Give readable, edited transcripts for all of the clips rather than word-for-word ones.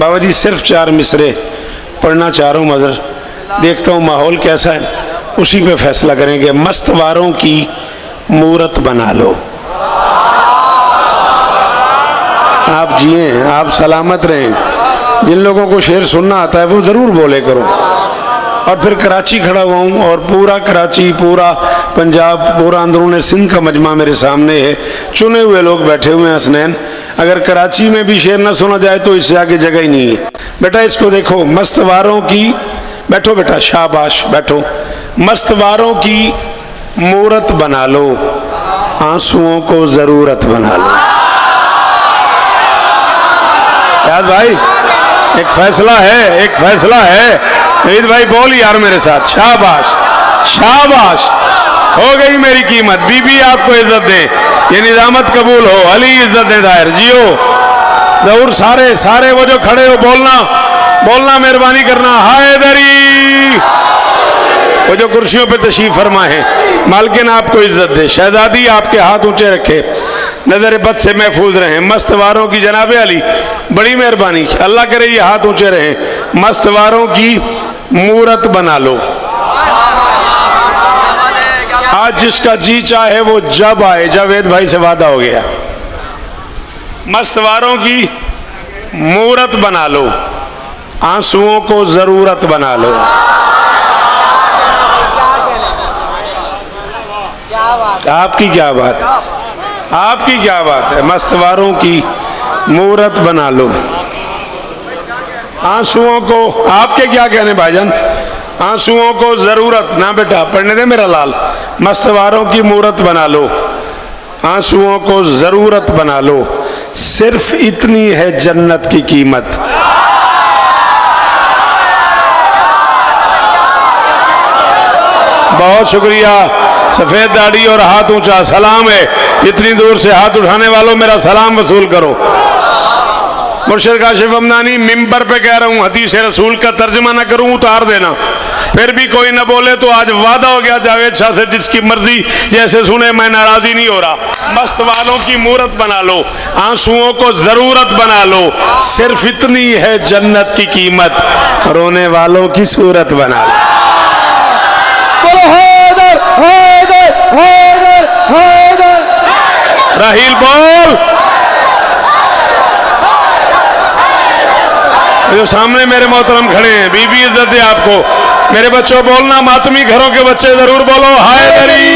बाबा जी सिर्फ 4 मिसरे पढ़ना चाह रहा हूँ मज़र, देखता हूँ माहौल कैसा है, उसी पे फैसला करेंगे। मस्तवारों की मूरत बना लो। आप जिए, आप सलामत रहें। जिन लोगों को शेर सुनना आता है वो ज़रूर बोले करो। और फिर कराची खड़ा हुआ हूँ और पूरा कराची, पूरा पंजाब, पूरा अंदरूनी सिंध का मजमा मेरे सामने है। चुने हुए लोग बैठे हुए हैं हसनैन। अगर कराची में भी शेर ना सुना जाए तो इससे आगे जगह ही नहीं है। बेटा इसको देखो, मस्तवारों की, बैठो बेटा, शाबाश बैठो। मस्तवारों की मूरत बना लो, आंसुओं को ज़रूरत बना लो। याद भाई, एक फैसला है, एक फैसला है। ईद भाई बोल यार मेरे साथ, शाबाश शाबाश। हो गई मेरी कीमत। बीबी आपको इज्जत दे, ये निजामत कबूल हो। अली इज्जत दे, दायर जियो जरूर। सारे सारे वो जो खड़े हो बोलना, बोलना, मेहरबानी करना। हैदरी, वो जो कुर्सियों पे तशरीफ फरमा है, मालकिन आपको इज्जत दे। शहजादी आपके हाथ ऊंचे रखे, नजर बद से महफूज रहें। मस्तवारों की, जनाबे अली बड़ी मेहरबानी, अल्लाह करे ये हाथ ऊंचे रहें। मस्तवारों की मूरत बना लो। आज जिसका जी चाहे वो जब आए। जावेद भाई से वादा हो गया। मस्तवारों की मूरत बना लो, आंसुओं को जरूरत बना लो। आपकी क्या बात, आपकी क्या बात है। मस्तवारों की मूरत बना लो, आंसुओं को, आपके क्या कहने भाईजान, आंसुओं को जरूरत ना। बेटा पढ़ने दे मेरा लाल। मस्तवारों की मूरत बना लो, आंसुओं को जरूरत बना लो। सिर्फ इतनी है जन्नत की कीमत। बहुत शुक्रिया। सफेद दाढ़ी और हाथ ऊंचा, सलाम है। इतनी दूर से हाथ उठाने वालों मेरा सलाम वसूल करो। मुर्शिद काशिफ अमदानी, मिंबर पे कह रहा हूँ, हदीस रसूल का तर्जमा ना करूँ उतार देना। फिर भी कोई ना बोले तो आज वादा हो गया जावेद शाह से, जिसकी मर्जी जैसे सुने, मैं नाराजी नहीं हो रहा। मस्त वालों की मूरत बना लो, आंसुओं को जरूरत बना लो। सिर्फ इतनी है जन्नत की कीमत, रोने वालों की सूरत बना लो। राहील बोल। जो सामने मेरे मोहतरम खड़े हैं, बीबी इज्जत दे आपको। मेरे बच्चों बोलना, मातमी घरों के बच्चे जरूर बोलो हैदरी।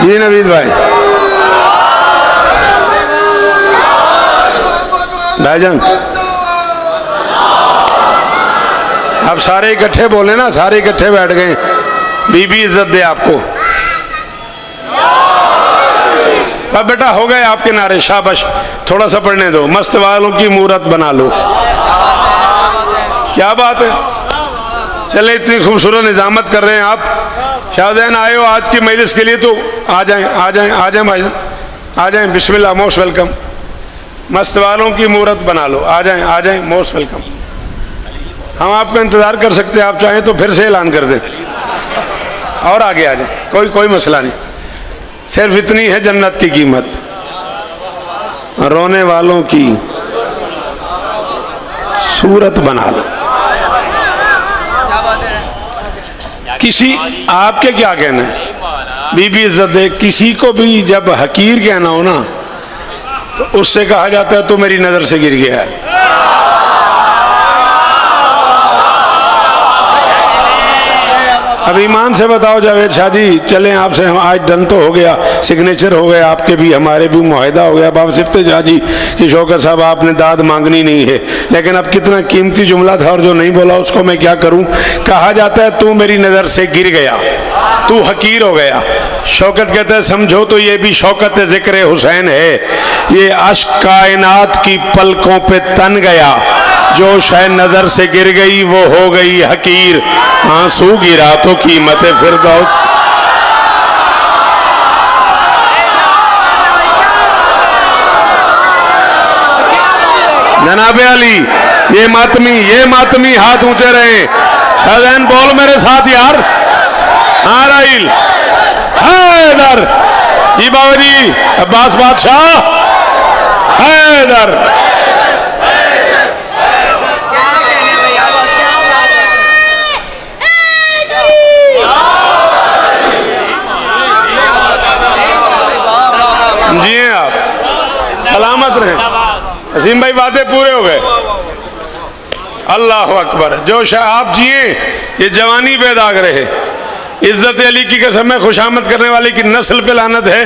जी नवीद भाई, भाईजान आप सारे इकट्ठे बोले ना, सारे इकट्ठे बैठ गए। बीबी इज्जत दे आपको। अब बेटा हो गए आपके नारे, शाबाश। थोड़ा सा पढ़ने दो। मस्त वालों की मूरत बना लो। क्या बात है। चले, इतनी खूबसूरत निजामत कर रहे हैं आप। शाहजहान आए हो आज की मजलिस के लिए, तो आ जाएं, आ जाएं, आ जाएं भाईजान, आ जाएं। बिस्मिल्लाह, मोस्ट वेलकम। मस्त वालों की मूरत बना लो, आ जाएं, आ जाएं, मोस्ट वेलकम। हम आपका इंतजार कर सकते हैं, आप चाहें तो फिर से ऐलान कर दें और आगे आ जाए, कोई मसला नहीं। सिर्फ इतनी है जन्नत की कीमत, रोने वालों की सूरत बना लो। किसी, आपके क्या कहना है, बीबी इज्जत दे। किसी को भी जब हकीर कहना हो ना, तो उससे कहा जाता है तो मेरी नजर से गिर गया है। अब ईमान से बताओ जावेद शाह जी, चलें आपसे, हम आज डन तो हो गया, सिग्नेचर हो गया, आपके भी हमारे भी मुआहिदा हो गया। बाब सिफ्ते शाह जी कि शौकत साहब आपने दाद मांगनी नहीं है, लेकिन अब कितना कीमती जुमला था और जो नहीं बोला उसको मैं क्या करूं। कहा जाता है तू मेरी नज़र से गिर गया, तू हकीर हो गया। शौकत कहता है समझो तो ये भी शौकत ज़िक्र हुसैन है। ये अश्क कायनात की पलकों पे तन गया, जो शय नजर से गिर गई वो हो गई हकीर। आंसू गिरा तो कीमत फिरदौस। जनाबे अली, ये मातमी हाथ ऊंचे रहे। शाहजहान बोल मेरे साथ यार। हाँ राहील, हैदर, जी बाबा जी, अब्बास बादशाह हैदर। जी आप सलामत रहे। असीम भाई बातें पूरे हो गए। अल्लाह अकबर। जो आप जिए ये जवानी पे दाग रहे। इज्जत अली की कसम है, खुशामद करने वाले की नस्ल पे लानत है।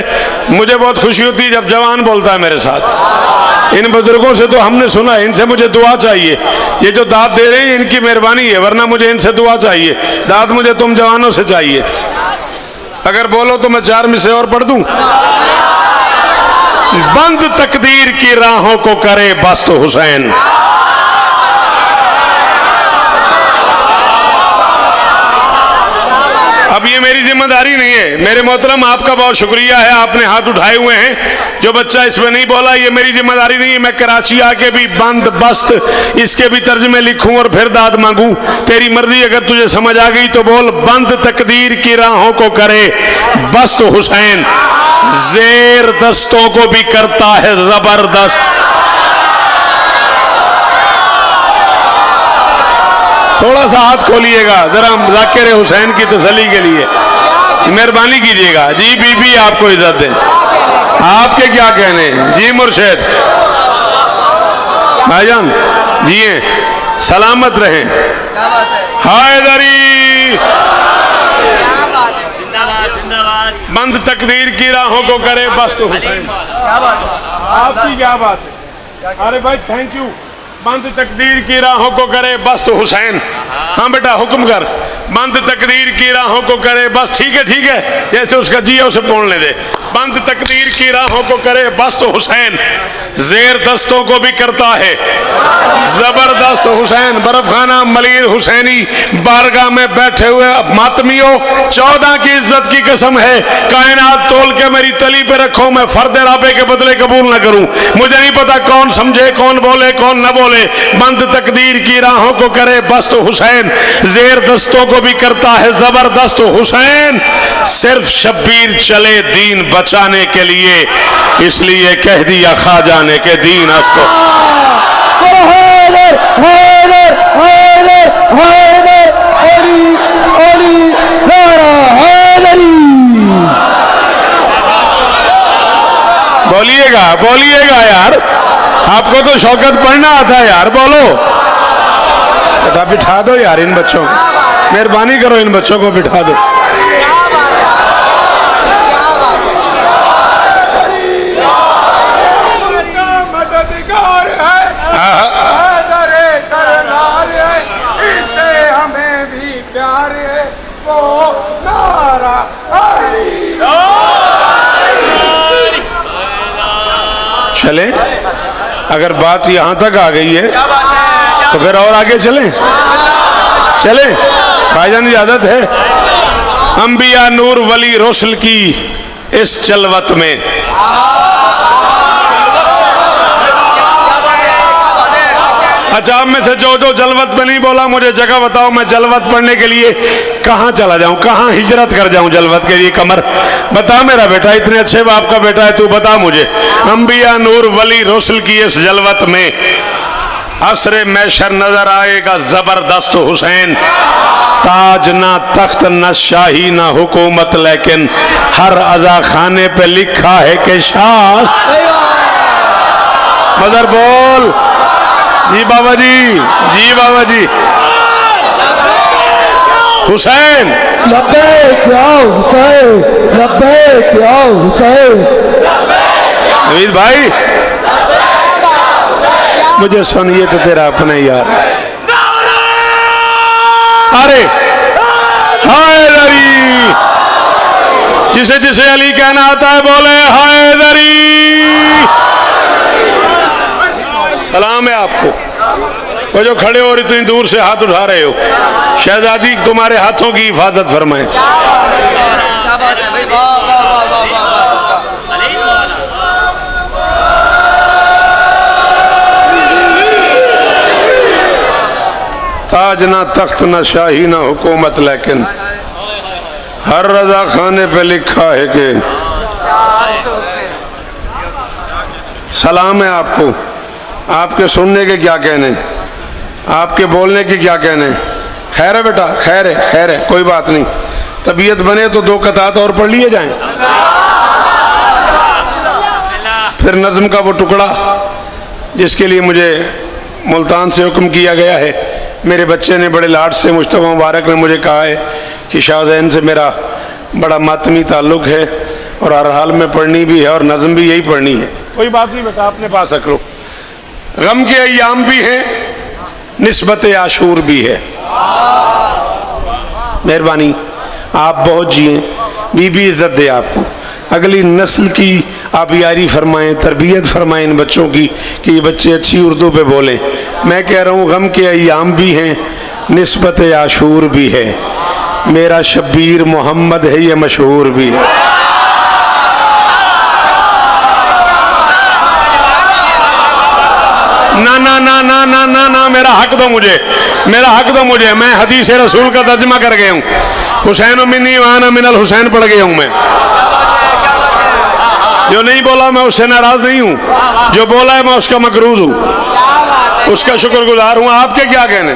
मुझे बहुत खुशी होती है जब जवान बोलता है मेरे साथ। इन बुजुर्गों से तो हमने सुना है, इनसे मुझे दुआ चाहिए। ये जो दाद दे रहे हैं इनकी मेहरबानी है, वरना मुझे इनसे दुआ चाहिए। दाद मुझे तुम जवानों से चाहिए। अगर बोलो तो मैं 4 मिसरे और पढ़ दूं। बंद तकदीर की राहों को करे बस्त हुसैन। अब ये मेरी जिम्मेदारी नहीं है। मेरे मोहतरम आपका बहुत शुक्रिया है, आपने हाथ उठाए हुए हैं। जो बच्चा इसमें नहीं बोला ये मेरी जिम्मेदारी नहीं है। मैं कराची आके भी बंद बस्त इसके भी तर्जमे लिखूं और फिर दाद मांगूं। तेरी मर्जी, अगर तुझे समझ आ गई तो बोल। बंद तकदीर की राहों को करे बस्त हुसैन, जेर दस्तों को भी करता है जबरदस्त। थोड़ा सा हाथ खोलिएगा जरा जाकिर हुसैन की तसल्ली के लिए, मेहरबानी कीजिएगा। जी बीबी आपको इज्जत दें। आपके क्या कहने हैं? जी मुर्शिद भाईजान जिए सलामत रहें। हैदरी बंद तकदीर की राहों को करे बस्त हुसैन। आपकी क्या बात है? अरे भाई थैंक यू। बंद तकदीर की राहों को करे बस्त हुसैन। हाँ बेटा हुक्म कर। बंद तकदीर की राहों को करे बस। ठीक है जैसे उसका जी है उसे बोलने दे। बंद तकदीर की राहों को करे बस्त हुसैन, जेर दस्तों को भी करता है जबरदस्त हुसैन। बर्फ खाना मलीर हुसैनी बारगाह में बैठे हुए मातमियों, 14 की इज्जत की कसम है, कायनात तोल के मेरी तली पे रखो, मैं फर्द राबे के बदले कबूल न करूं। मुझे नहीं पता कौन समझे, कौन बोले, कौन न बोले। बंद तकदीर की राहों को करे बस्त हुसैन, जेर दस्तों को भी करता है जबरदस्त हुसैन। सिर्फ शब्बीर चले दीन बचाने के लिए, इसलिए कह दिया ख्वाजा ने के दीन अस्तो। हैदर हैदर हैदर हैदर अली अली नारा हैदरी। बोलिएगा यार, आपको तो शौकत पढ़ना आता है यार, बोलो। बेटा बिठा दो यार इन बच्चों को, मेहरबानी करो इन बच्चों को बिठा दो। इससे हमें भी प्यार है, वो नारा अली। चले, अगर बात यहां तक आ गई है तो फिर और आगे चले भाईजान की आदत है। अंबिया नूर वली रसूल की इस जलवत में, अच्छा आप में से जो जलवत में नहीं बोला मुझे जगह बताओ, मैं जलवत पढ़ने के लिए कहाँ चला जाऊं, कहाँ हिजरत कर जाऊं जलवत के लिए। कमर बता मेरा बेटा, इतने अच्छे बाप का बेटा है तू, बता मुझे। अंबिया नूर वली रसूल की इस जलवत में असरे मैशर नजर आएगा जबरदस्त हुसैन। ताज ना तख्त न शाही ना हुकूमत, लेकिन हर अजा खाने पे लिखा है कि शास। मदर बोल। जी बाबा जी हुसैन। लब्बैक या हुसैन, लब्बैक या हुसैन। नवीद भाई मुझे सुनिए तो तेरा अपना यार सारे हैदरी, जिसे जिसे अली कहना आता है बोले हैदरी। सलाम है आपको। वो जो खड़े हो इतनी दूर से हाथ उठा रहे हो, शहजादी तुम्हारे हाथों की हिफाजत फरमाए। ताज ना तख्त ना शाही ना हुकूमत, लेकिन हर रजा खाने पे लिखा है कि सलाम है आपको। आपके सुनने के क्या कहने, आपके बोलने के क्या कहने। खैर है बेटा, खैर है, खैर है, कोई बात नहीं। तबीयत बने तो 2 कतात और पढ़ लिए जाएं। फिर नज़्म का वो टुकड़ा जिसके लिए मुझे मुल्तान से हुक्म किया गया है, मेरे बच्चे ने बड़े लाड से, मुश्तबा मुबारक ने मुझे कहा है कि शाहजैन से मेरा बड़ा मातमी ताल्लुक़ है और हर हाल में पढ़नी भी है और नज़्म भी यही पढ़नी है। कोई बात नहीं बेटा, अपने पास रख लो। गम के अय्याम भी हैं, निस्बत आशूर भी है। मेहरबानी, आप बहुत जिए, बीबी इज्जत दे आपको, अगली नस्ल की आप यारी फरमाएं, तरबियत फरमाएं इन बच्चों की कि ये बच्चे अच्छी उर्दू पे बोलें। मैं कह रहा हूँ गम के अय्याम भी हैं, निस्बत आशूर भी है। मेरा शब्बीर मोहम्मद है, ये मशहूर भी है। ना ना ना ना ना ना ना, मेरा हक दो मुझे, मेरा हक दो मुझे। मैं हदीस रसूल का तर्जमा कर गया हूँ। हुसैन मिन्नी वाना मिनल हुसैन पढ़ गया हूँ मैं। जो नहीं बोला मैं उससे नाराज नहीं हूँ, जो बोला है मैं उसका मकरूज हूँ, उसका शुक्रगुजार हूँ। आपके क्या कहने,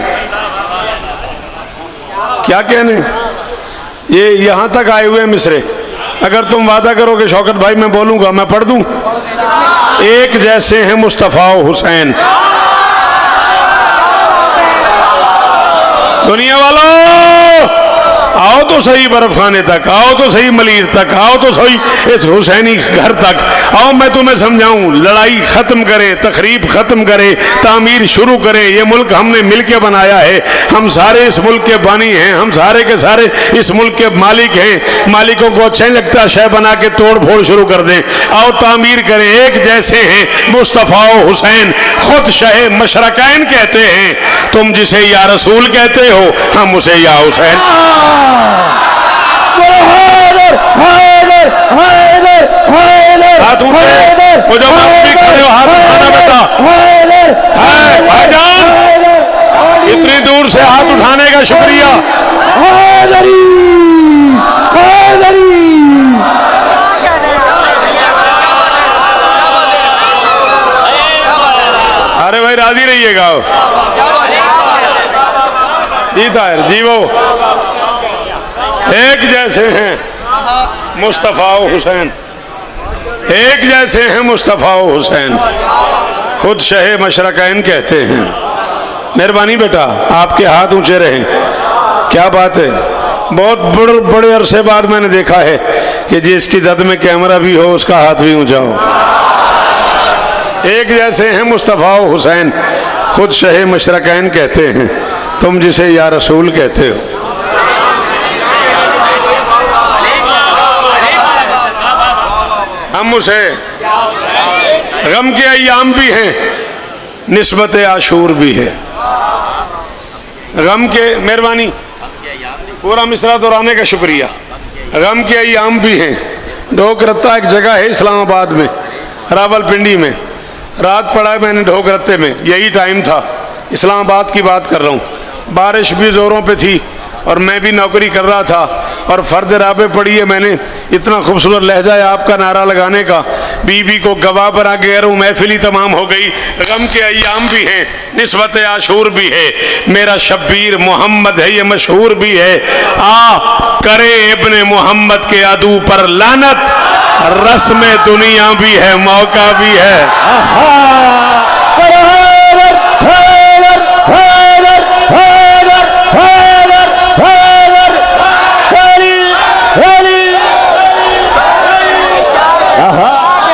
क्या कहने। ये यहाँ तक आए हुए मिसरे, अगर तुम वादा करो कि शौकत भाई मैं बोलूँगा, मैं पढ़ दूँ। एक जैसे हैं मुस्तफ़ा हुसैन। दुनिया वालों आओ तो सही बर्फ खाने तक, आओ तो सही मलीर तक, आओ तो सही इस हुसैनी घर तक आओ। मैं तुम्हें समझाऊं, लड़ाई खत्म करें, तकरीब खत्म करें, तामीर शुरू करें। ये मुल्क हमने मिलके बनाया है, हम सारे इस मुल्क के बानी हैं, हम सारे के सारे इस मुल्क के मालिक हैं। मालिकों को अच्छा नहीं लगता शय बना के तोड़ फोड़ शुरू कर दें। आओ तामीर करें। एक जैसे हैं मुस्तफ़ा हुसैन, खुद शहे मशरकैन कहते हैं। तुम जिसे या रसूल कहते हो, हम उसे या हुसैन। हाथ ऊंचे, वो जो भी खड़े हो हाथ उठाना बेटा। भाईजान इतनी दूर से हाथ उठाने का शुक्रिया। अरे भाई राजी रहिएगा जी। ताहिर जी वो एक जैसे हैं मुस्तफ़ा हुसैन, एक जैसे हैं मुस्तफ़ा हुसैन, खुद शहे मशरकैन कहते हैं। मेहरबानी बेटा, आपके हाथ ऊंचे रहें। क्या बात है, बहुत बड़े अरसे बाद मैंने देखा है कि जिसकी जद में कैमरा भी हो उसका हाथ भी ऊंचा हो। एक जैसे हैं मुस्तफ़ा हुसैन, खुद शहे मशरकैन कहते हैं। तुम जिसे या रसूल कहते हो। हम उसे गम के अय्याम भी हैं, निस्बत आशूर भी है। गम के, मेहरबानी पूरा मिसरा दोहराने का शुक्रिया। गम के अय्याम भी हैं। ढोक रत्ता एक जगह है इस्लामाबाद में, रावलपिंडी में। रात पड़ा है मैंने ढोक रत्ते में, यही टाइम था, इस्लामाबाद की बात कर रहा हूँ। बारिश भी ज़ोरों पे थी और मैं भी नौकरी कर रहा था और फ़र्द राबे पड़ी है मैंने। इतना खूबसूरत लहजा है आपका नारा लगाने का। बीबी को गवाह बना के कह महफिली तमाम हो गई। गम के अय्याम भी हैं, निस्बत आशूर भी है। मेरा शब्बीर मोहम्मद है, ये मशहूर भी है। आ करे इब्ने मोहम्मद के अदू पर लानत, रस्म दुनिया भी है, मौका भी है।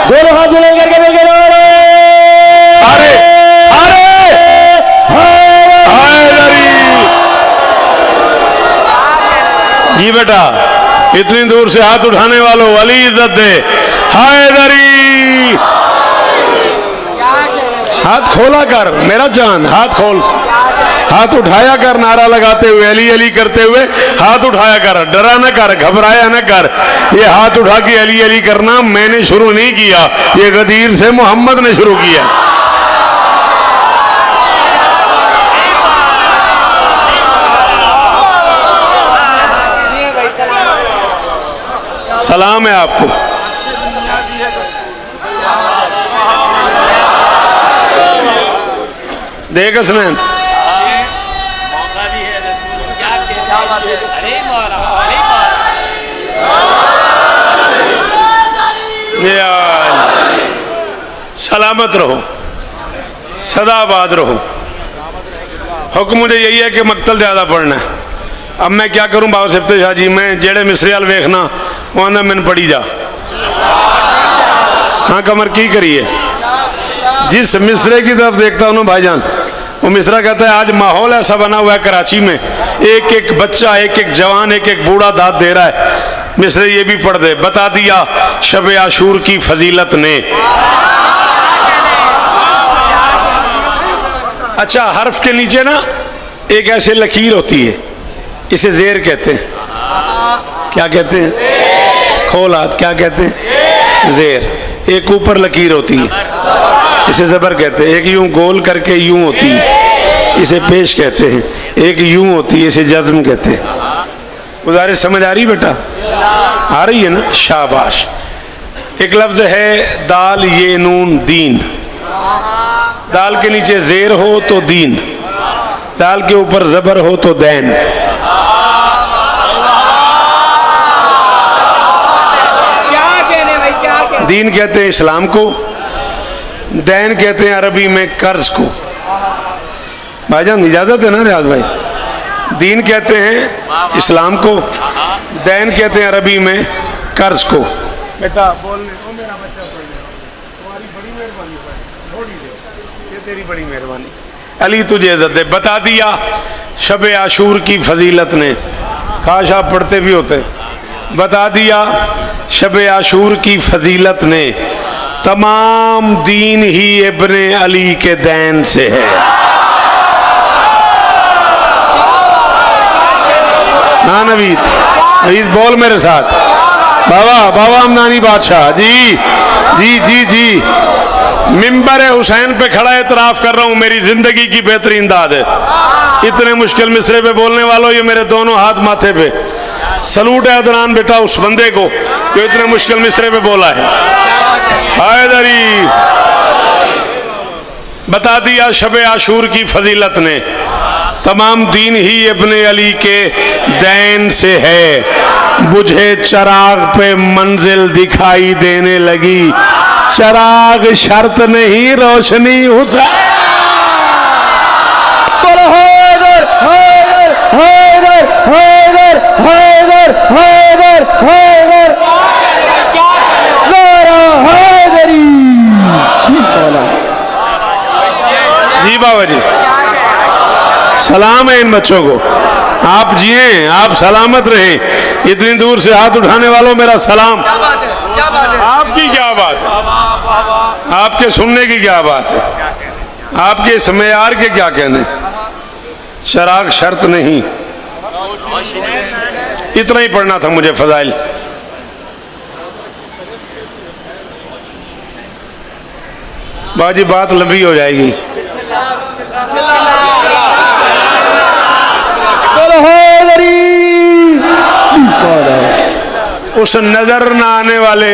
दोनों हाथ बुलंद करके मिलकर जी बेटा, इतनी दूर से हाथ उठाने वालों वाली इज्जत दे। हैदरी हाथ खोला कर मेरा जान, हाथ खोल, हाथ उठाया कर, नारा लगाते हुए, अली अली करते हुए हाथ उठाया कर। डरा न कर, घबराया न कर। ये हाथ उठा के अली अली करना मैंने शुरू नहीं किया, ये गदीर से मोहम्मद ने शुरू किया। सलाम है आपको। देख हसनैन सलामत रहो, सदाबाद रहो। हुक्म मुझे यही है कि मक्तल ज़्यादा पढ़ना है। अब मैं क्या करूं बाबा सिफ्ते शाह जी, मैं जेड़े मिसरे वाल वेखना वो आंदा मैंने पढ़ी जा। हाँ कमर की करिए, जिस मिसरे की तरफ देखता हूँ ना भाईजान, वो मिसरा कहता है आज माहौल ऐसा बना हुआ है कराची में, एक एक बच्चा, एक एक जवान, एक एक बूढ़ा दाद दे रहा है। मिसरे ये भी पढ़ दे, बता दिया शब आशूर की फजीलत ने। अच्छा, हर्फ के नीचे ना एक ऐसे लकीर होती है, इसे जेर कहते हैं। क्या कहते हैं? खोल हाथ, क्या कहते हैं? जेर। एक ऊपर लकीर होती है, इसे जबर कहते हैं। एक यूं गोल करके यूं होती है, इसे पेश कहते हैं। एक यूं होती है, इसे जज्म कहते हैं। गुजारिश समझ आ रही बेटा? आ रही है ना? शाबाश। एक लफ्ज है दाल ये नून दीन। दाल के नीचे जेर हो तो दीन, दाल के ऊपर जबर हो तो दैन। दीन कहते हैं इस्लाम को, दैन कहते हैं अरबी में कर्ज को। भाईजान इजाजत है ना रियाज भाई? दीन कहते हैं इस्लाम को, दैन कहते हैं अरबी में कर्ज को। बेटा बोलने ओ मेरा बच्चा पढ़ ले, तुम्हारी बड़ी मेहरबानी, थोड़ी दे, ये तेरी बड़ी मेहरबानी। अली तुझे इज्जत दे। बता दिया शब आशूर की फजीलत ने, काश आप पढ़ते भी होते। बता दिया शब आशूर की फजीलत ने, तमाम दीन ही इब्ने अली के दैन से है। हाँ नवीद, नवीद बोल मेरे साथ। बाबा बाबा अमनानी बादशाह जी जी जी जी, मिंबर हुसैन पे खड़ा एतराफ कर रहा हूँ, मेरी जिंदगी की बेहतरीन दाद है। इतने मुश्किल मिसरे पे बोलने वालों, ये मेरे दोनों हाथ माथे पे। सलूट है अदनान बेटा उस बंदे को जो इतने मुश्किल मिसरे पे बोला है। हैदरी। बता दिया शब आशूर की फजीलत ने, तमाम दीन ही इब्ने अली के दैन से है। बुझे चराग पे मंजिल दिखाई देने लगी, चराग शर्त नहीं रोशनी हुसैन। हैदर हैदर हैदर हैदर हैदर हैदर हैदर नारा हैदरी। जी बाबा जी, सलाम है इन बच्चों को। आप जिए, आप सलामत रहें। इतनी दूर से हाथ उठाने वालों मेरा सलाम। आपकी क्या बात है? आपके सुनने की क्या बात है? आपके इस मेयार के क्या कहने? शराक शर्त नहीं, इतना ही पढ़ना था मुझे फजाइल। बाजी बात लंबी हो जाएगी। उस नजर न आने वाले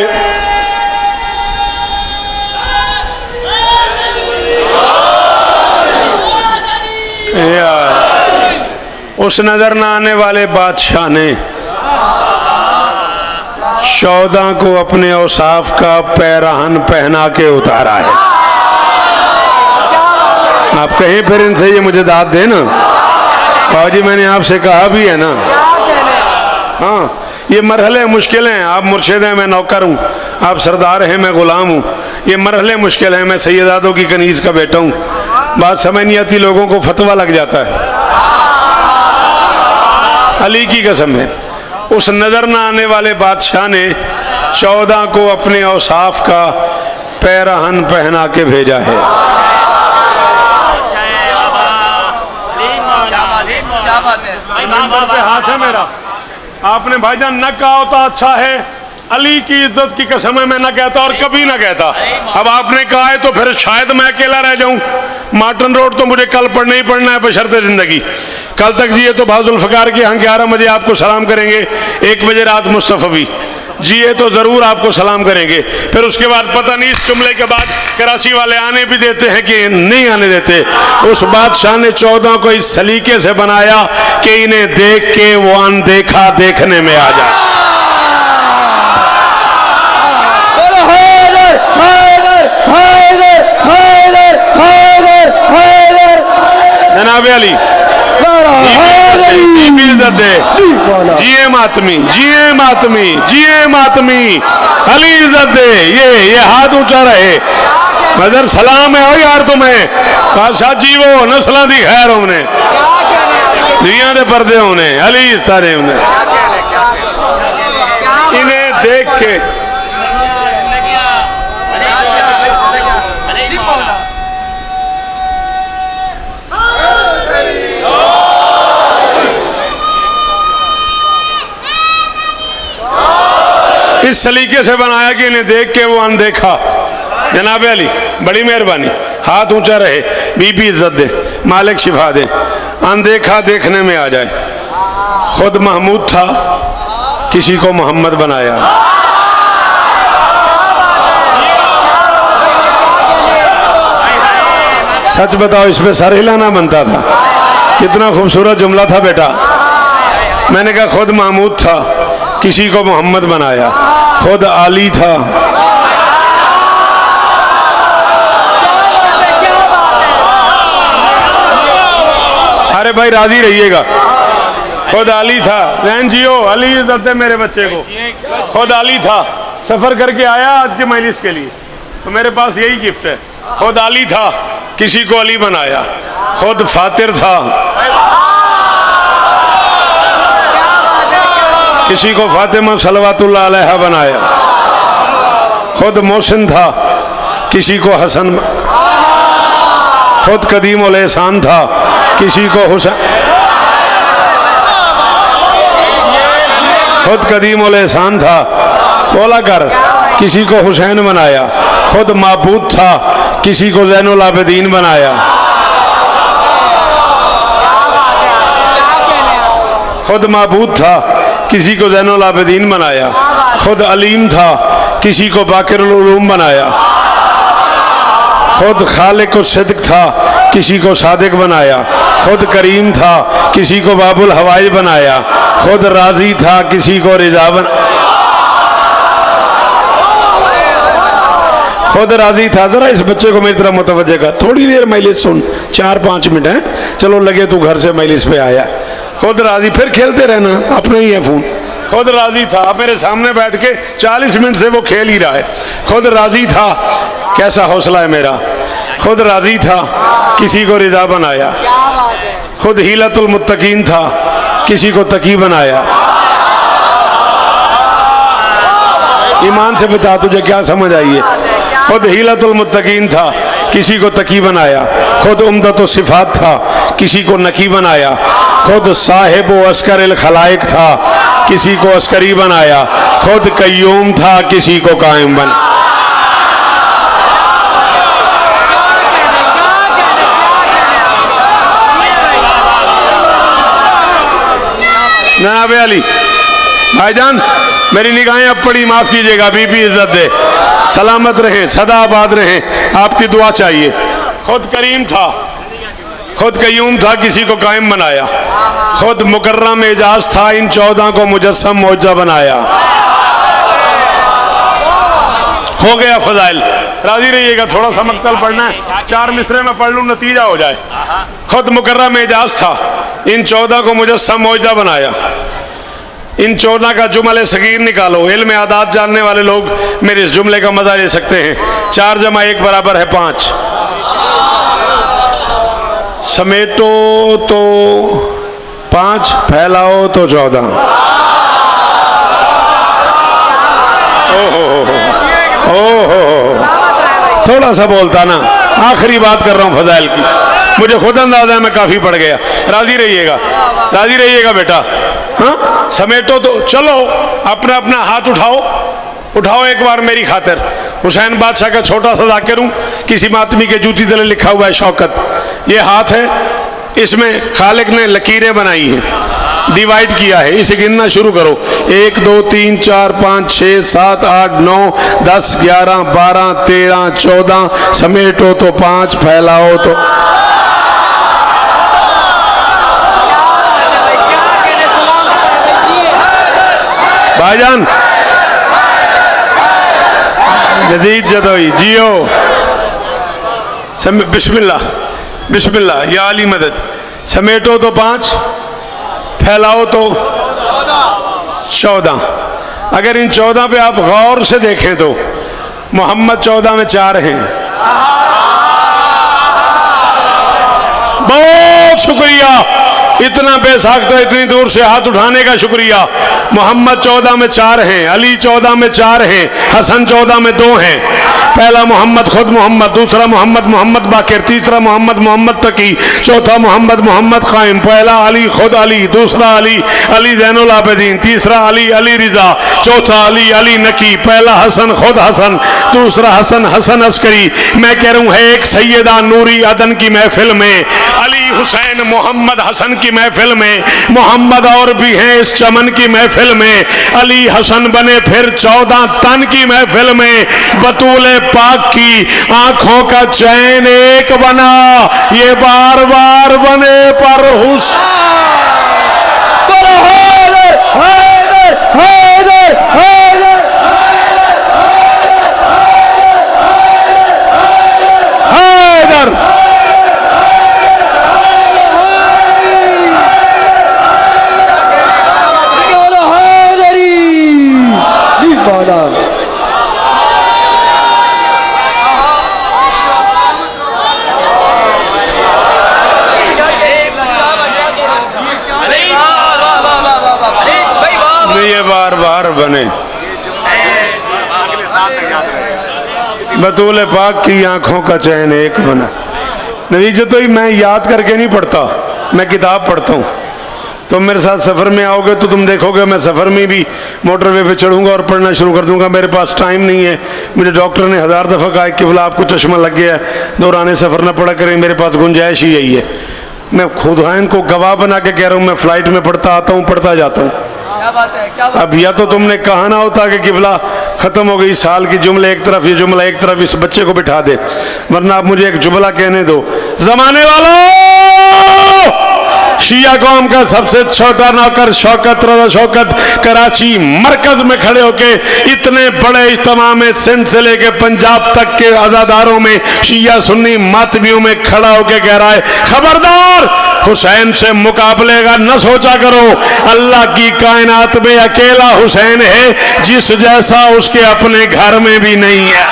उस नजर न आने वाले बादशाह ने 14 को अपने औसाफ का पैराहन पहना के उतारा है। आप कहीं फिर इनसे ये मुझे दाद दे ना। बाजी मैंने आपसे कहा भी है ना। हाँ, ये मरहले मुश्किल हैं। आप मुर्शिद हैं, मैं नौकर हूँ। आप सरदार हैं, मैं गुलाम हूँ। ये मरहले मुश्किल हैं। मैं सैयदादों की कनीज का बेटा हूँ। बात समझ नहीं आती, लोगों को फतवा लग जाता है। अली की कसम है, उस नजर न आने वाले बादशाह ने 14 को अपने औसाफ का पैराहन पहना के भेजा है। हाथ है मेरा। आपने भाईजान न कहा होता अच्छा है, अली की इज्जत की कसम है मैं न कहता और कभी न कहता। अब आपने कहा है तो फिर शायद मैं अकेला रह जाऊं। मार्टन रोड तो मुझे कल पढ़ना ही पढ़ना है बशर्ते जिंदगी। कल तक जिए तो बाजुल फकार के यहाँ 11 बजे आपको सलाम करेंगे, 1 बजे रात मुस्तफवी। जिए तो ज़रूर आपको सलाम करेंगे। फिर उसके बाद पता नहीं इस जुमले के बाद कराची वाले आने भी देते हैं कि नहीं आने देते। उस बादशाह ने 14 को इस सलीके से बनाया कि इन्हें देख के वो अनदेखा देखने में आ जाए। हैदर हैदर हैदर हैदर हैदर हैदर जनाब अली इज्जत दे। जिए मातमी, जिए मातमी, जिए मातमी, अली इज्जत दे। ये हाथ ऊंचा रहे। मदर सलाम है हो यार तुम्हें। बादशाह जीवो नस्ल दी खैर होने दुनिया दे पर्दे होने अली इस तरह होने। इन्हें देख के इस सलीके से बनाया कि इन्हें देख के वो अनदेखा। जनाब अली बड़ी मेहरबानी, हाथ ऊंचा रहे। बीबी इज्जत दे, मालिक शिफा दे। अनदेखा देखने में आ जाए। खुद महमूद था, किसी को मोहम्मद बनाया। सच बताओ इस पे सर हिलाना बनता था। कितना खूबसूरत जुमला था बेटा। मैंने कहा खुद महमूद था, किसी को मोहम्मद बनाया। खुद आली था, अरे भाई राजी रहिएगा। खुद आली था। जैन जियो, अली इज्जत दे मेरे बच्चे को। खुद आली था, सफर करके आया आज के मजलिस के लिए, तो मेरे पास यही गिफ्ट है। खुद आली था, किसी को अली बनाया। खुद फातिर था, किसी को फातिमा सलवातुल्लाह अलैहा बनाया। खुद मोहसिन था, किसी को हसन। खुद कदीम उल एहसान था, किसी को हुसैन। खुद कदीम उल एहसान था, बोला कर, किसी को हुसैन बनाया। खुद माबूद था, किसी को ज़ैनुल आबिदीन बनाया। खुद माबूद था, किसी को ज़ैनुल आबिदीन बनाया। खुद अलीम था, किसी को बाकिरुल उलूम बनाया। खुद खालिक सिद्क था, किसी को सादिक बनाया। खुद करीम था, किसी को बाबुल हवाइज बनाया। खुद राजी था, किसी को रिजा बनाया। खुद राजी था। जरा इस बच्चे को मेरी तरफ मुतवज्जह कर, थोड़ी देर मजलिस सुन, 4-5 मिनट है। चलो लगे तू घर से मजलिस पे आया। खुद राजी, फिर खेलते रहना, अपना ही है फोन। खुद राजी था, मेरे सामने बैठ के 40 मिनट से वो खेल ही रहा है। खुद राजी था, कैसा हौसला है मेरा। खुद राजी था, किसी को रिजा बनाया। खुद हीलतुल मुत्तकीन था, किसी को तकी बनाया। ईमान से बता तुझे क्या समझ आई है। खुद हीलतुल मुत्तकीन था, किसी को तकी बनाया। खुद उम्दतु सिफात था, किसी को नकी बनाया। खुद साहिब अस्कर अल खलाइक था, किसी को अस्करी बनाया। खुद कय्यूम था, किसी को कायम बना। जनाब अली भाईजान, मेरी निगाहें अब पड़ी, माफ कीजिएगा। बीबी इज्जत दे, सलामत रहे, सदा आबाद रहे, आपकी दुआ चाहिए। खुद करीम था, खुद कय्यूम था, किसी को कायम बनाया। खुद मुकर्रम एजाज था, इन 14 को मुजस्सम मौजा बनाया। हो गया फजाइल। राजी रहिएगा, थोड़ा सा मक्तल पढ़ना है, 4 मिसरे में पढ़ लूँ, नतीजा हो जाए। खुद मुकर्रम एजाज था, इन 14 को मुजस्सम मौजा बनाया। इन 14 का जुमल सगीर निकालो। इल्म आदात जानने वाले लोग मेरे इस जुमले का मजा ले सकते हैं। 4 + 1 बराबर है 5। समेटो तो 5, फैलाओ तो 14। ओहो, थोड़ा सा बोलता ना। आखिरी बात कर रहा हूँ फजाइल की, मुझे खुद अंदाजा है मैं काफी पड़ गया। राजी रहिएगा, राजी रहिएगा बेटा। हाँ, समेटो तो चलो, अपना अपना हाथ उठाओ, उठाओ एक बार मेरी खातिर। हुसैन बादशाह का छोटा सा जाकिर हूँ, किसी मातमी के जूती तले लिखा हुआ है शौकत। ये हाथ है, इसमें खालिक ने लकीरें बनाई हैं। डिवाइड किया है, इसे गिनना शुरू करो। 1 2 3 4 5 6 7 8 9 10 11 12 13 14, समेटो तो 5, फैलाओ तो भाईजान जदीद जदोई जियो। बिस्मिल्लाह बिस्मिल्लाह, या अली मदद। समेटो तो 5, फैलाओ तो 14। अगर इन 14 पे आप गौर से देखें तो मोहम्मद 14 में 4 हैं। बहुत शुक्रिया, इतना बेसाख तो इतनी दूर से हाथ उठाने का शुक्रिया। मोहम्मद 14 में 4 हैं, अली 14 में 4 हैं, हसन 14 में 2 हैं। पहला मोहम्मद खुद मोहम्मद, दूसरा मोहम्मद मोहम्मद बाकिर, तीसरा मोहम्मद मोहम्मद तकी, चौथा मोहम्मद मोहम्मद कायम। पहला अली खुद अली, दूसरा अली अली जैनुल आबिदीन, तीसरा अली अली रिजा, चौथा अली अली नकी। पहला हसन खुद हसन, दूसरा हसन हसन अस्करी। मैं कह रहा हूँ है एक सैयदा नूरी अदन की महफिल में, अली हुसैन मोहम्मद हसन की महफिल में, मोहम्मद और भी हैं इस चमन की महफिल में। अली हसन बने फिर 14 तन की महफिल में, बतूले पाक की आंखों का चैन एक बना, ये बार बार बने पर ये बार बार बने, बतूले पाक की आंखों का चैन एक बना। नतीजे तो ही मैं याद करके नहीं पढ़ता, मैं किताब पढ़ता हूँ। तुम मेरे साथ सफ़र में आओगे तो तुम देखोगे मैं सफ़र में भी मोटरवे पे चढ़ूंगा और पढ़ना शुरू कर दूंगा। मेरे पास टाइम नहीं है। मुझे डॉक्टर ने 1000 दफ़ा कहा कि बोला आपको चश्मा लग गया है, दौरान सफ़र ना पढ़ा करें। मेरे पास गुंजाइश ही यही है। मैं खुदाइन को गवाह बना के कह रहा हूँ, मैं फ़्लाइट में पढ़ता आता हूँ, पढ़ता जाता हूँ। अब या तो तुमने कहा ना होता कि किबला ख़त्म हो गई साल की जुमले एक तरफ, ये जुमला एक तरफ, इस बच्चे को बिठा दे, वरना आप मुझे एक जुमला कहने दो। ज़माने वालों, शिया कौम का सबसे छोटा नौकर शौकत रज़ा शौकत कराची मरकज में खड़े होके इतने बड़े इज्तिमा में सिंध से लेके पंजाब तक के अज़ादारों में, शिया सुन्नी मातमियों में खड़ा होके कह रहा है, खबरदार हुसैन से मुकाबले का न सोचा करो। अल्लाह की कायनात में अकेला हुसैन है जिस जैसा उसके अपने घर में भी नहीं है।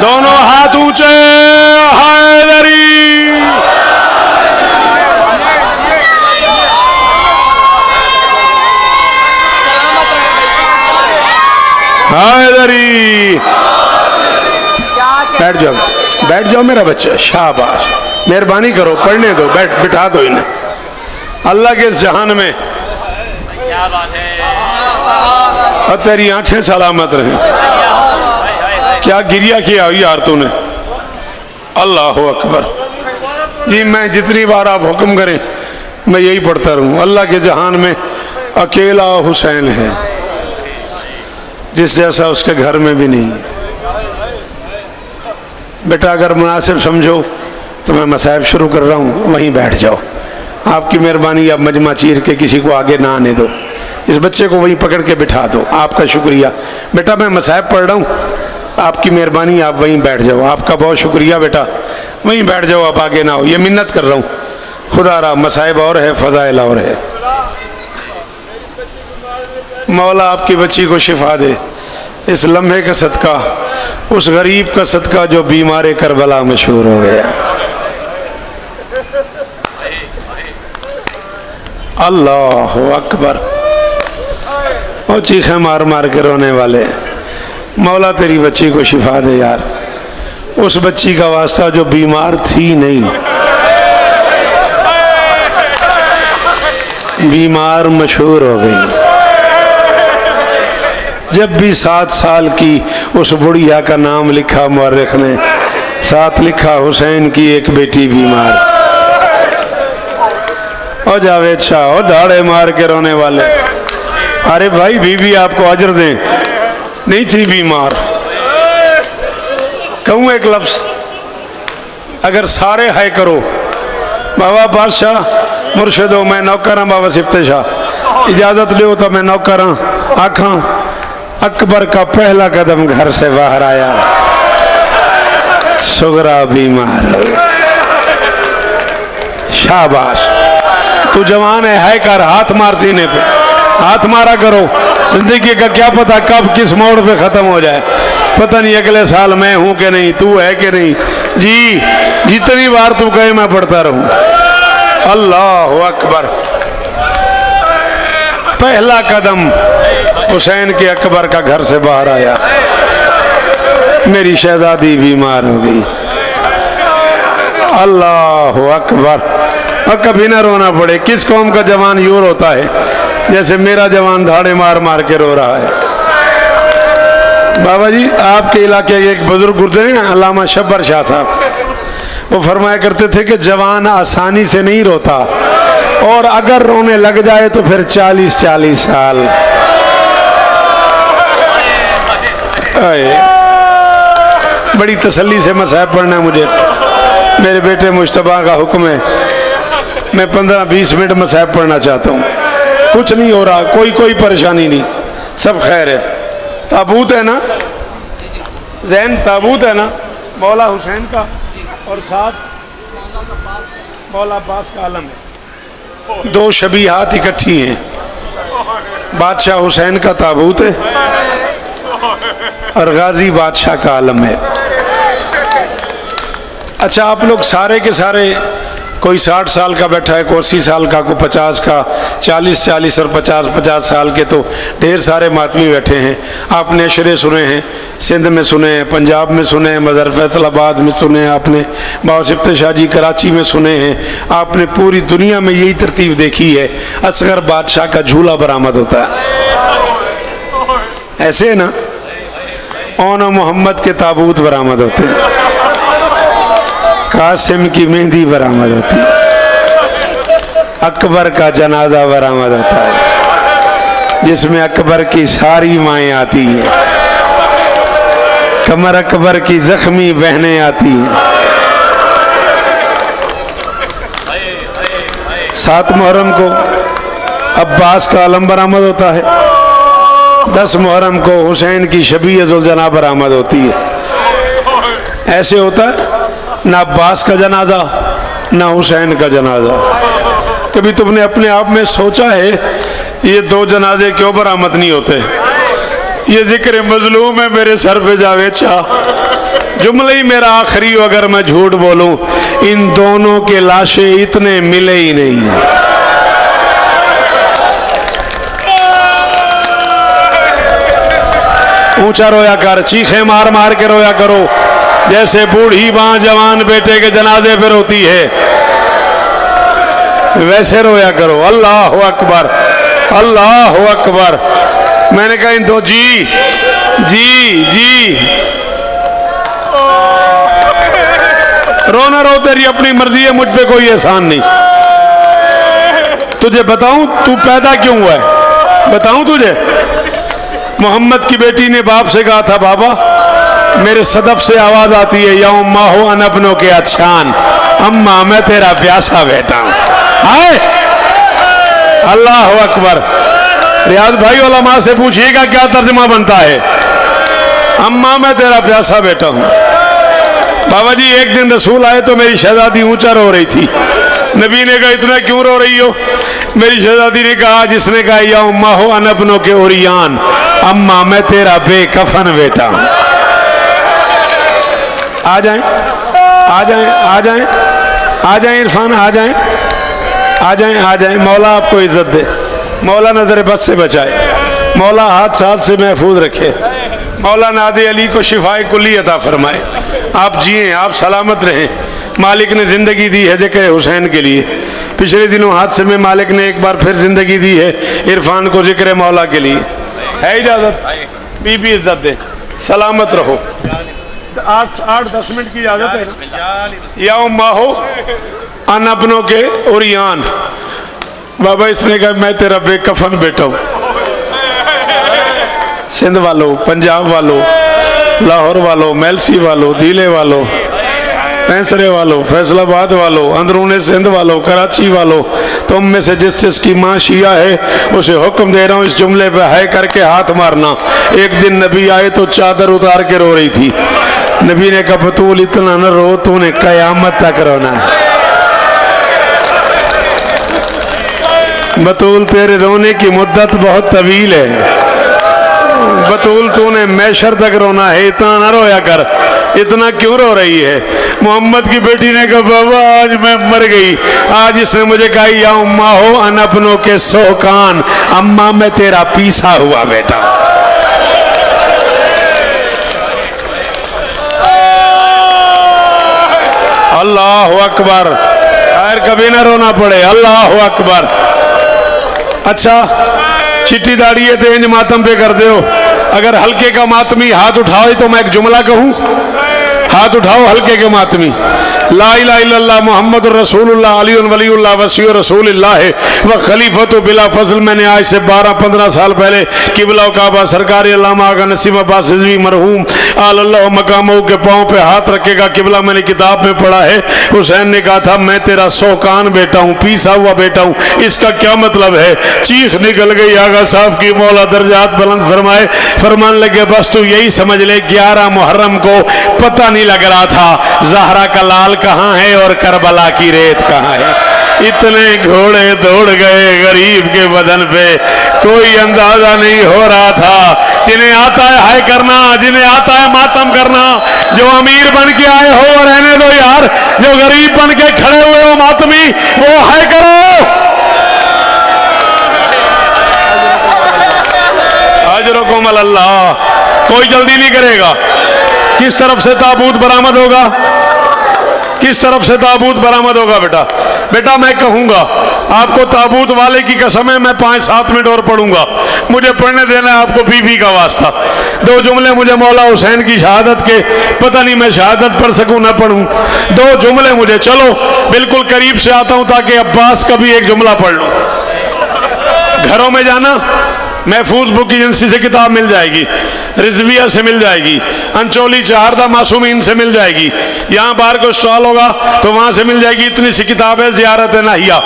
दोनों हाथ ऊंचे, हैदरी हैदरी। बैठ जाओ, बैठ जाओ मेरा बच्चा, शाबाश, मेहरबानी करो, पढ़ने दो, बैठ, बिठा दो इन्हें। अल्लाह के इस जहान में क्या बात है, और तेरी आंखें सलामत रहें। क्या गिरिया किया यार तूने, अल्लाह अकबर। जी मैं जितनी बार आप हुक्म करें मैं यही पढ़ता रहूं। अल्लाह के जहान में अकेला हुसैन है जिस जैसा उसके घर में भी नहीं है। बेटा अगर मुनासिब समझो तो मैं मसाइब शुरू कर रहा हूँ, वहीं बैठ जाओ। आपकी मेहरबानी, आप मजमा चीर के किसी को आगे ना आने दो, इस बच्चे को वहीं पकड़ के बिठा दो। आपका शुक्रिया बेटा, मैं मसाइब पढ़ रहा हूँ, आपकी मेहरबानी, आप वहीं बैठ जाओ। आपका बहुत शुक्रिया बेटा, वहीं बैठ जाओ, आप आगे ना हो, ये मिन्नत कर रहा हूँ। खुदा रहा मसाइब और है, फ़ज़ाइल और है। मौला आपकी बच्ची को शिफा दे, इस लम्हे का सदका, उस गरीब का सदका जो बीमार करबला मशहूर हो गया। अल्लाह अकबर। और चीखें मार मार के रोने वाले, मौला तेरी बच्ची को शिफा दे यार, उस बच्ची का वास्ता जो बीमार थी नहीं। बीमार मशहूर हो गई। जब भी 7 साल की उस बुढ़िया का नाम लिखा मुअर्रिख ने, साथ लिखा हुसैन की एक बेटी बीमार। और जावेद शाह और दाढ़े मार के रोने वाले, अरे भाई बीबी आपको अजर दें, नहीं थी बीमार। कहूँ एक लफ्ज, अगर सारे है करो, बाबा बादशाह मुर्शिदो मैं नौकर हाँ, बाबा सिफ्ते शाह इजाजत दो तो मैं नौकर हाँ, आखा अकबर का पहला कदम घर से बाहर आया, सुगरा बीमार। शाबाश, तू जवान है कर, हाथ मार सीने पे, हाथ मारा करो। जिंदगी का क्या पता कब किस मोड़ पे खत्म हो जाए, पता नहीं अगले साल मैं हूं कि नहीं, तू है कि नहीं। जी जितनी बार तू कहे मैं पढ़ता रहूं। अल्लाह अकबर, पहला कदम हुसैन के अकबर का घर से बाहर आया, मेरी शहजादी बीमार हो गई। अल्लाह अकबर, और कभी ना रोना पड़े। किस कौम का जवान यूं रोता है जैसे मेरा जवान धाड़े मार मार के रो रहा है। बाबा जी आपके इलाके के एक बुजुर्ग गुजरे हैं, अल्लामा शब्बर शाह साहब, वो फरमाया करते थे कि जवान आसानी से नहीं रोता, और अगर रोने लग जाए तो फिर 40-40 साल। बड़ी तसल्ली से मसाहब पढ़ना है मुझे, मेरे बेटे मुश्तबा का हुक्म है, मैं 15-20 मिनट मसाहब पढ़ना चाहता हूँ। कुछ नहीं हो रहा, कोई परेशानी नहीं, सब खैर है। ताबूत है ना जैन, ताबूत है ना मौला हुसैन का, और साथ मौला अब्बास का आलम है। 2 शबीहात इकट्ठी हैं, बादशाह हुसैन का ताबूत है और गाजी बादशाह का आलम है। अच्छा, आप लोग सारे के सारे, कोई 60 साल का बैठा है, कोई 80 साल का, कोई 50 का, 40-40 और 50-50 साल के, तो ढेर सारे मातमी बैठे हैं। आपने अशरे सुने हैं, सिंध में सुने हैं, पंजाब में सुने हैं, मज़र फैसलाबाद में सुने हैं, आपने बाबा सिफ्ते शाह जी कराची में सुने हैं, आपने पूरी दुनिया में यही तरतीब देखी है, असगर बादशाह का झूला बरामद होता है। ऐसे है ना, ओन मोहम्मद के ताबूत बरामद होते हैं, कासिम की मेहंदी बरामद होती है, अकबर का जनाजा बरामद होता है जिसमें अकबर की सारी माएँ आती हैं, कमर अकबर की जख्मी बहनें आती हैं। 7 मुहर्रम को अब्बास का आलम बरामद होता है, 10 मुहर्रम को हुसैन की शबीयतुल जना बरामद होती है। ऐसे होता है ना अब्बास का जनाजा ना हुसैन का जनाजा। कभी तुमने अपने आप में सोचा है ये 2 जनाजे क्यों बरामद नहीं होते? ये जिक्र मजलूम है मेरे सर पे जावेद शाह, जुमला ही मेरा आखिरी हो अगर मैं झूठ बोलूं, इन दोनों के लाशें इतने मिले ही नहीं। ऊंचा रोया कर, चीखे मार मार के रोया करो, जैसे बूढ़ी मां जवान बेटे के जनाजे पे रोती है, वैसे रोया करो। अल्लाह अकबर, अल्लाह अकबर। मैंने कहा इन 2 जी जी जी रो ना रो, तेरी अपनी मर्जी है, मुझ पे कोई एहसान नहीं। तुझे बताऊं तू पैदा क्यों हुआ है, बताऊं तुझे? मोहम्मद की बेटी ने बाप से कहा था, बाबा मेरे सदफ से आवाज आती है, या उम्मा हो अनबनों के अच्छान, अम्मा मैं तेरा प्यासा बेटा हूं। हाय अल्लाह अकबर। रियाज भाई उलमा से पूछिएगा क्या तर्जमा बनता है, अम्मा मैं तेरा प्यासा बेटा हूं। बाबा जी एक दिन रसूल आए तो मेरी शहजादी ऊंचा रो रही थी, नबी ने कहा इतना क्यों रो रही हो? मेरी शहजादी ने कहा, जिसने कहा या उम्मा हो अनबनों के ओरियान, अम्मा मैं तेरा बेकफन बेटा हूं। आ जाएं आ जाएं आ जाएं आ जाएं इरफान, आ जाएं आ जाएं आ जाएं। मौला आपको इज्जत दे, मौला नजर बद से बचाए, मौला हाथ साथ से महफूज रखे, मौला नादे अली को शिफाए कुल्ली अता फरमाए। आप जिए, आप सलामत रहें, मालिक ने जिंदगी दी है जके हुसैन के लिए। पिछले दिनों हादसे में मालिक ने एक बार फिर जिंदगी दी है इरफान को जिक्र मौला के लिए। है इजाजत? बीबी इज्जत दे, सलामत रहो। 8-10 मिनट की इजाजत है। या उम्मा हो अन अपनों के उरियान। बाबा इसने कहा मैं तेरा बेकफन बेटा हूं। सिंध वालों, पंजाब वालों, लाहौर वालों, मेलसी वालों, धीले वालों, पैंसरे वालों, फैसलाबाद वालों, अंदरूने सिंध वालों, कराची वालों, तुम में से जिस जिसकी माँ शिया है उसे हुक्म दे रहा हूँ इस जुमले पे है करके हाथ मारना। एक दिन नबी आए तो चादर उतार के रो रही थी। नबी ने कहा बतूल इतना न रो, तूने कयामत तक रोना है। बतूल तेरे रोने की मुद्दत बहुत तवील है। बतूल तूने मैशर तक रोना है, इतना ना रोया कर। इतना क्यों रो रही है? मोहम्मद की बेटी ने कहा बाबा आज मैं मर गई। आज इसने मुझे कहा या उम्मा हो अन अपनों के सोकान, अम्मा मैं तेरा पीसा हुआ बेटा। अल्लाह अकबर। खैर कभी ना रोना पड़े। अल्लाह अकबर। अच्छा चिट्ठी दाढ़ी है तो इंज मातम पे कर दो। अगर हल्के का मातमी हाथ उठाओ तो मैं एक जुमला कहूं। हाथ उठाओ हल्के के मातमी। ला इलाहा इल्लल्लाह मुहम्मद रसूलुल्लाह अली वलीउल्लाह वसी रसूलुल्लाह व खलीफतु बिला फजल। मैंने आज से 12-15 साल पहले किबला काबा सरकार अल्लामा आगा नसीम अब्बास रिजवी मरहूम अल्लाह मकामों के पाँव पे हाथ रखेगा किबला मैंने किताब में पढ़ा है। हुसैन ने कहा था मैं तेरा सोकान बेटा हूँ, पीसा हुआ बेटा हूँ। इसका क्या मतलब है? चीख निकल गई आगा साहब की, मौला दर्जात बुलंद फरमाए। फरमान लगे बस तू यही समझ ले 11 मुहर्रम को पता नहीं लग रहा था ज़हरा का लाल कहाँ है और करबला की रेत कहाँ है। इतने घोड़े दौड़ गए गरीब के बदन पे, कोई अंदाजा नहीं हो रहा था। जिन्हें आता है हाय करना, जिन्हें आता है मातम करना, जो अमीर बन के आए हो और रहने दो यार, जो गरीब बन के खड़े हुए हो मातमी वो हाय करो। अजरकुम अल्लाह। कोई जल्दी नहीं करेगा। किस तरफ से ताबूत बरामद होगा? किस तरफ से ताबूत बरामद होगा? बेटा बेटा मैं कहूंगा आपको, ताबूत वाले की कसम है मैं 5-7 मिनट और पढ़ूंगा। मुझे पढ़ने देना है आपको बीबी का वास्ता। 2 जुमले मुझे मौला हुसैन की शहादत के, पता नहीं मैं शहादत पढ़ सकूं ना पढ़ूं। 2 जुमले मुझे, चलो बिल्कुल करीब से आता हूं ताकि अब्बास का भी एक जुमला पढ़ लूं। घरों में जाना, महफूज बुक एजेंसी से किताब मिल जाएगी, रिजविया से मिल जाएगी, अंचोली चारदा मासूमीन से मिल जाएगी। यहाँ बाहर को स्टॉल होगा तो वहां से मिल जाएगी। इतनी सी किताब है ज़ियारत नाहिया।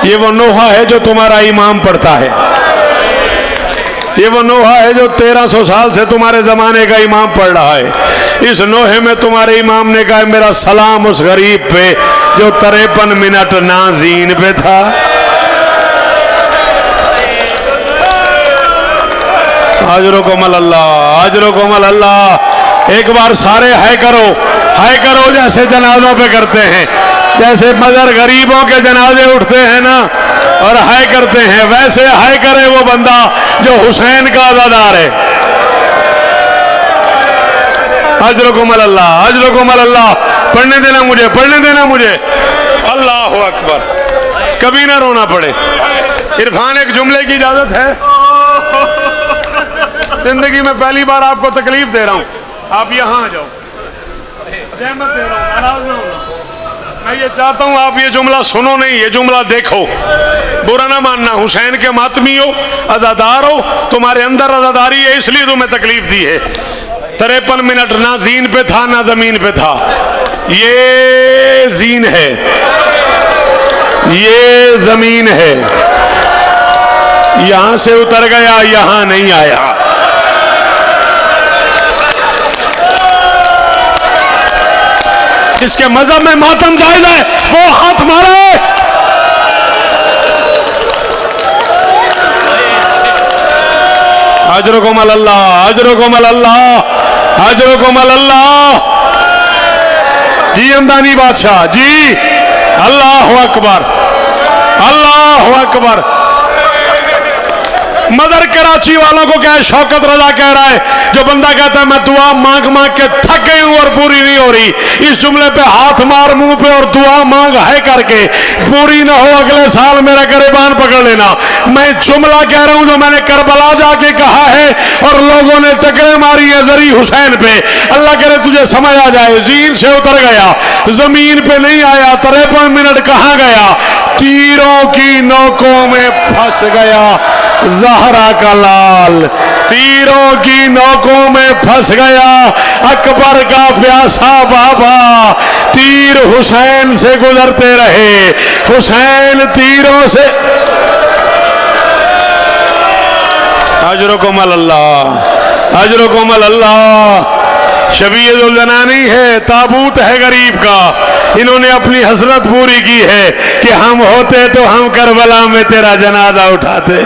ये वो नोहा है जो तुम्हारा इमाम पढ़ता है। ये वो नोहा है जो 1300 साल से तुम्हारे जमाने का इमाम पढ़ रहा है। इस नोहे में तुम्हारे इमाम ने कहा मेरा सलाम उस गरीब पे जो 53 मिनट नाज़ीन पे था। अजरुकुम अल्लाह, अजरुकुम अल्लाह। एक बार सारे हाय करो जैसे जनाजों पे करते हैं। जैसे मगर गरीबों के जनाजे उठते हैं ना और हाय करते हैं, वैसे हाय करे वो बंदा जो हुसैन का अज़ादार है। अजरुकुम अल्लाह, अजरुकुम अल्लाह। पढ़ने देना मुझे, पढ़ने देना मुझे। अल्लाह अकबर। कभी ना रोना पड़े। इरफान एक जुमले की इजाजत है। जिंदगी में पहली बार आपको तकलीफ दे रहा हूं, आप यहां आ जाओ। रहमत दे रहा हूं, नाराज ना होना। मैं ये चाहता हूं आप ये जुमला सुनो नहीं, ये जुमला देखो। बुरा ना मानना, हुसैन के मातमी हो, अज़ादार हो, तुम्हारे अंदर अज़ादारी है इसलिए तुम्हें तकलीफ दी है। 53 मिनट ना जीन पे था ना जमीन पे था। ये जीन है, ये जमीन है। यहां से उतर गया, यहां नहीं आया। जिसके मजहब में मातम जायज है वो हाथ मारे। अजरुकुम अल्लाह, अजरुकुम अल्लाह, अजरुकुम अल्लाह। जी अमदानी बादशाह जी। अल्लाह अकबर, अल्लाह अकबर। मदर कराची वालों को क्या है, शौकत रजा कह रहा है, जो बंदा कहता है मैं दुआ मांग मांग के थक गई हूं और पूरी नहीं हो रही। इस जुमले पे हाथ मार मुंह पे और दुआ मांग है करके पूरी ना हो अगले साल मेरा गिरबान पकड़ लेना। मैं जुमला कह रहा हूं जो मैंने करबला जाके कहा है और लोगों ने टकरे मारी है जरी हुसैन पे। अल्लाह करे तुझे समझ आ जाए। जीन से उतर गया, जमीन पे नहीं आया, 53 मिनट कहां गया? तीरों की नोकों में फंस गया ज़हरा का लाल, तीरों की नोकों में फंस गया अकबर का प्यासा बाबा। तीर हुसैन से गुजरते रहे, हुसैन तीरों से। अजरुकुम अल्लाह, अजरुकुम अल्लाह। शबीयतुल जनानी है, ताबूत है गरीब का। इन्होंने अपनी हसरत पूरी की है कि हम होते तो हम करबला में तेरा जनाजा उठाते,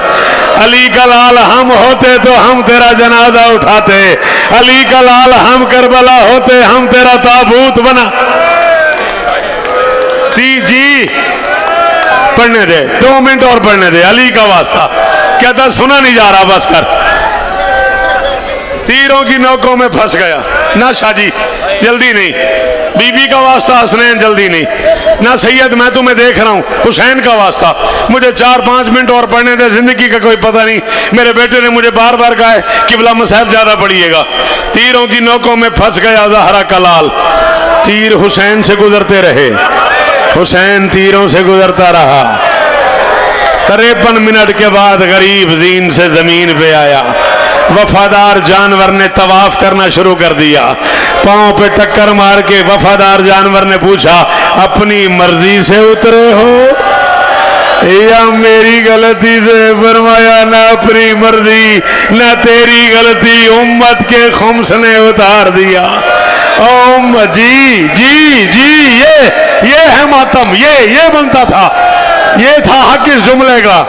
अली का लाल हम होते तो हम तेरा जनाजा उठाते, अली का लाल हम करबला होते हम तेरा ताबूत बना। जी पढ़ने दे, 2 मिनट और पढ़ने दे, अली का वास्ता। कहता सुना नहीं जा रहा, बस कर। तीरों की नोकों में फंस गया ना शादी, जल्दी नहीं। बीबी का वास्ता हसनैन, जल्दी नहीं ना। सैयद मैं तुम्हें देख रहा हूं, हुसैन का वास्ता मुझे 4-5 मिनट और पढ़ने दे, जिंदगी का कोई पता नहीं। मेरे बेटे ने मुझे बार बार कहा है किबला मसाहब ज्यादा पढ़िएगा। तीरों की नोकों में फंस गया ज़हरा का लाल, तीर हुसैन से गुजरते रहे, हुसैन तीरों से गुजरता रहा। 53 मिनट के बाद गरीब जीन से जमीन पे आया। वफादार जानवर ने तवाफ करना शुरू कर दिया। पांव पे टक्कर मार के वफादार जानवर ने पूछा अपनी मर्जी से उतरे हो या मेरी गलती से? फरमाया ना अपनी मर्जी ना तेरी गलती, उम्मत के खुम्स ने उतार दिया। ओम जी जी जी, ये है मातम, ये बनता था, ये था हक इस जुमले का।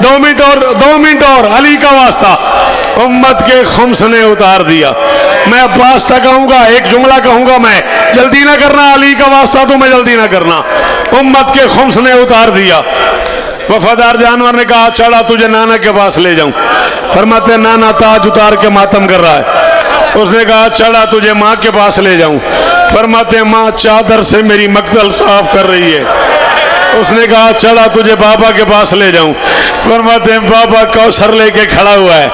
2 मिनट और अली का वास्ता, उम्मत के खुम्स ने उतार दिया। मैं अब वास्ता कहूंगा, एक जुमला कहूंगा मैं, जल्दी ना करना। अली का वास्ता तो मैं जल्दी ना करना। उम्मत के खुम्स ने उतार दिया। वफादार जानवर ने कहा चढ़ा तुझे नाना के पास ले जाऊं। फरमाते नाना ताज उतार के मातम कर रहा है। उसने कहा चढ़ा तुझे माँ के पास ले जाऊं। फरमाते माँ चादर से मेरी मक्तल साफ कर रही है। उसने कहा चढ़ा तुझे बाबा के पास ले जाऊं। फरमाते बाबा कौसर लेके खड़ा हुआ है।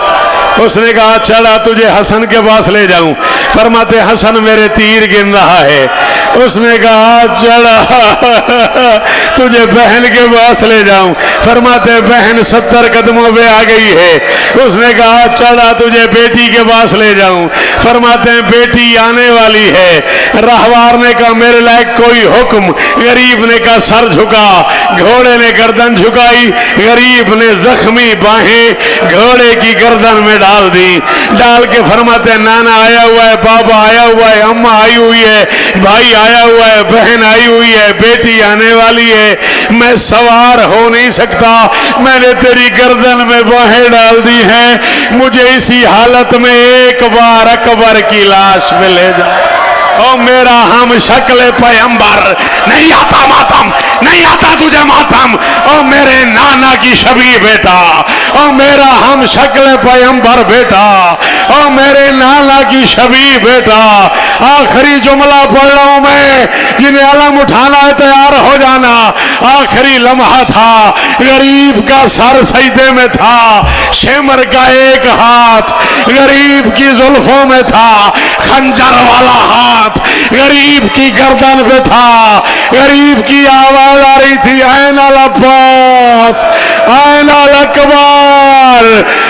उसने कहा चढ़ा तुझे हसन के पास ले जाऊं। फरमाते हसन मेरे तीर गिन रहा है। उसने कहा चढ़ा तुझे बहन के पास ले जाऊं। फरमाते बहन 70 कदमों पे आ गई है। उसने कहा चढ़ा तुझे बेटी के पास ले जाऊं। फरमाते बेटी आने वाली है। राहवार ने कहा मेरे लायक कोई हुक्म। गरीब ने कहा सर झुका। घोड़े ने गर्दन झुकाई। गरीब ने जख्मी बाहें घोड़े की गर्दन में डाल दी। डाल के फरमाते नाना आया हुआ है, बाबा आया हुआ है, अम्मा आई हुई है, भाई आया हुआ है, बहन आई हुई है, बेटी आने वाली है। मैं सवार हो नहीं सकता, मैंने तेरी गर्दन में बाहें डाल दी हैं। मुझे इसी हालत में एक बार अकबर की लाश में ले जा। ओ मेरा हम शक्ल पैगंबर, नहीं आता मातम, नहीं आता तुझे मातम। ओ मेरे नाना की शबी बेटा, ओ मेरा हम शक्ल पैगंबर बेटा, ओ मेरे नाना की शबी बेटा। आखिरी जुमला पढ़ रहा हूं मैं, जिन्हें अलम उठाना है तैयार हो जाना। आखिरी लम्हा था, गरीब का सर सजदे में था, शेमर का एक हाथ गरीब की जुल्फों में था, खंजर वाला हाथ गरीब की गर्दन पे था। गरीब की आवाज आ रही थी ऐन अल अब्बास, ऐन अल अकबर।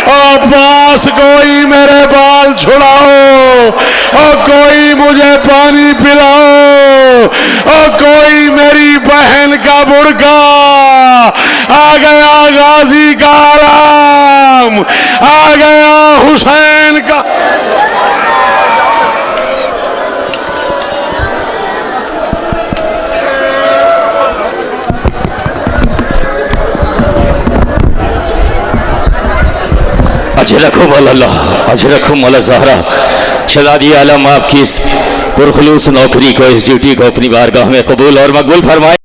अब्बास कोई मेरे बाल छुड़ाओ, और कोई मुझे पानी पिलाओ, और कोई मेरी बहन का बुर्का। आ गया गाजी का आराम, आ गया हुसैन का। अजरकुम अल्लाह, अजरकुम अल्लाह ज़हरा। शहज़ादी आलम आपकी इस पुरखलूस नौकरी को, इस ड्यूटी को अपनी बारगाह में कबूल और मकबूल फरमाए।